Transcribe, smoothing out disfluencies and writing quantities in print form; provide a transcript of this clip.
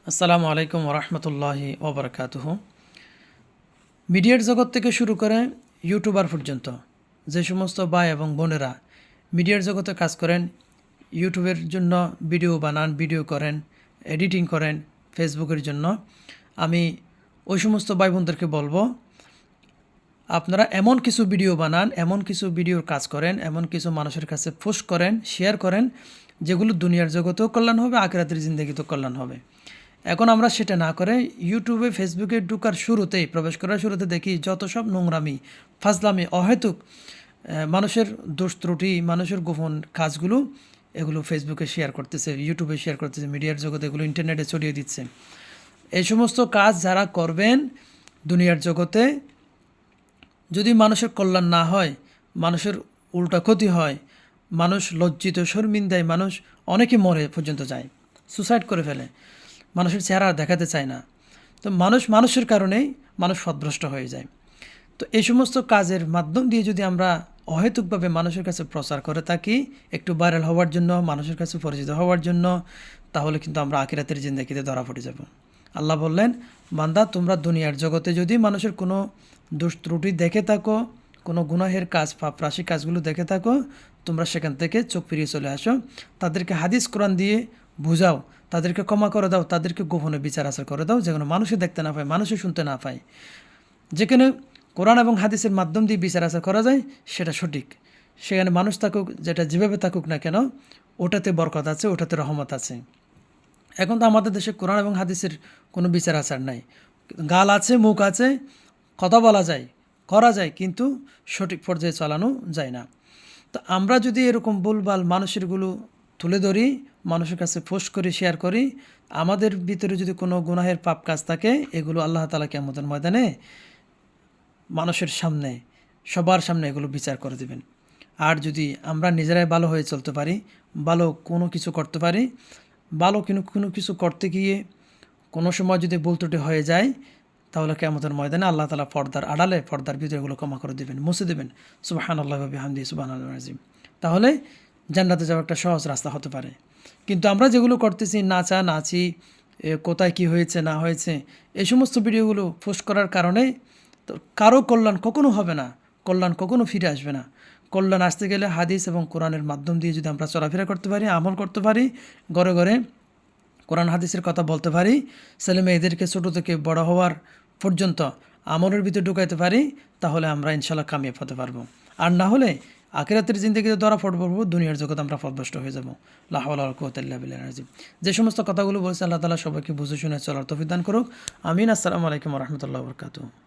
আসসালামু আলাইকুম ওরহমতুল্লাহি ওবরাকাতুহু। মিডিয়ার জগৎ থেকে শুরু করে ইউটিউবার পর্যন্ত যে সমস্ত ভাই এবং বোনেরা মিডিয়ার জগতে কাজ করেন, ইউটিউবের জন্য ভিডিও বানান, ভিডিও করেন, এডিটিং করেন ফেসবুকের জন্য, আমি ওই সমস্ত ভাই বোনদেরকে বলবো, আপনারা এমন কিছু ভিডিও বানান, এমন কিছু ভিডিওর কাজ করেন, এমন কিছু মানুষের কাছে পোস্ট করেন, শেয়ার করেন, যেগুলো দুনিয়ার জগতেও কল্যাণ হবে, আখিরাতের জিন্দেগিতেও কল্যাণ হবে। এখন আমরা সেটা না করে ইউটিউবে ফেসবুকে ঢুকার শুরুতেই, প্রবেশ করার শুরুতে দেখি যত সব নোংরামি, ফাজলামি, অহেতুক মানুষের দোষ ত্রুটি, মানুষের গোপন কাজগুলো এগুলো ফেসবুকে শেয়ার করতেছে, ইউটিউবে শেয়ার করতেছে, মিডিয়ার জগতে এগুলো ইন্টারনেটে ছড়িয়ে দিচ্ছে। এই সমস্ত কাজ যারা করবেন দুনিয়ার জগতে, যদি মানুষের কল্যাণ না হয়, মানুষের উল্টা ক্ষতি হয়, মানুষ লজ্জিত শর্মিন্দায়, মানুষ অনেকে মরে পর্যন্ত যায়, সুসাইড করে ফেলে, মানুষের চেহারা দেখাতে চায় না। তো মানুষের কারণেই মানুষ পথভ্রষ্ট হয়ে যায়। তো এই সমস্ত কাজের মাধ্যম দিয়ে যদি আমরা অহেতুকভাবে মানুষের কাছে প্রচার করে থাকি, একটু ভাইরাল হওয়ার জন্য, মানুষের কাছে পরিচিত হওয়ার জন্য, তাহলে কিন্তু আমরা আখিরাতের জিন্দেগিতে ধরা পড়ে যাব। আল্লাহ বললেন, বান্দা তোমরা দুনিয়ার জগতে যদি মানুষের কোনো দোষ ত্রুটি দেখে থাকো, কোনো গুনাহের কাজ, পাপরাশি কাজগুলো দেখে থাকো, তোমরা সেখান থেকে চোখ ফিরিয়ে চলে আসো, তাদেরকে হাদিস কোরআন দিয়ে বুঝাও, তাদেরকে ক্ষমা করে দাও, তাদেরকে গোপনে বিচার আচার করে দাও, যেন মানুষে দেখতে না পায়, মানুষে শুনতে না পায়। যেখানে কোরআন এবং হাদিসের মাধ্যম দিয়ে বিচার আচার করা যায় সেটা সঠিক, সেখানে মানুষ থাকুক, যেটা যেভাবে থাকুক না কেন, ওটাতে বরকত আছে, ওটাতে রহমত আছে। এখন তো আমাদের দেশে কোরআন এবং হাদিসের কোনো বিচার আচার নাই, গাল আছে, মুখ আছে, কথা বলা যায়, করা যায়, কিন্তু সঠিক পর্যায়ে চালানো যায় না। তো আমরা যদি এরকম ভুলভাল মানুষেরগুলো তুলে ধরি, মানুষের কাছে পোস্ট করি, শেয়ার করি, আমাদের ভিতরে যদি কোনো গুনাহের পাপ কাজ থাকে, এগুলো আল্লাহ তাআলা কিয়ামতের ময়দানে মানুষের সামনে, সবার সামনে এগুলো বিচার করে দেবেন। আর যদি আমরা নিজেরাই ভালো হয়ে চলতে পারি, ভালো কোনো কিছু করতে পারি, ভালো কোনো কিছু করতে গিয়ে কোনো সময় যদি ভুল ত্রুটি হয়ে যায়, তাহলে কিয়ামতের ময়দানে আল্লাহ তাআলা পর্দার আড়ালে, পর্দার ভিতরে এগুলো ক্ষমা করে দেবেন, মুছে দেবেন। সুবহানাল্লাহি ওয়া বিহামদিহি সুবহানাল্লাহিল আযীম। তাহলে জান্নাতে যাওয়ার একটা সহজ রাস্তা হতে পারে। কিন্তু আমরা যেগুলো করতেছি, নাচা নাচি, কোথায় কি হয়েছে না হয়েছে, এই সমস্ত ভিডিওগুলো পোস্ট করার কারণে তো কারো কল্যাণ কখনো হবে না, কল্যাণ কখনো ফিরে আসবে না। কল্যাণ আসতে গেলে হাদিস এবং কোরআনের মাধ্যম দিয়ে যদি আমরা চলাফেরা করতে পারি, আমল করতে পারি, ঘরে ঘরে কোরআন হাদিসের কথা বলতে পারি, ছেলে মেয়েদেরকে ছোটো থেকে বড় হওয়ার পর্যন্ত আমলের ভিতরে ঢুকাইতে পারি, তাহলে আমরা ইনশাল্লাহ কামিয়াব হতে পারবো। আর না হলে আখিরাতের জিন্দেগিতে ধরা পড়বো, দুনিয়ার জগৎ আমরা পথভ্রষ্ট হয়ে যাবো। লা হাওলা ওয়ালা কুওয়াতা ইল্লা বিল্লাহিল আযীম। যে সমস্ত কথাগুলো বলছে, আল্লাহ তাআলা সবাইকে বুঝে শুনে চলার তৌফিক দান করুক। আমিন। আসসালামু আলাইকুম ওয়া রাহমাতুল্লাহি ওয়া বারাকাতুহু।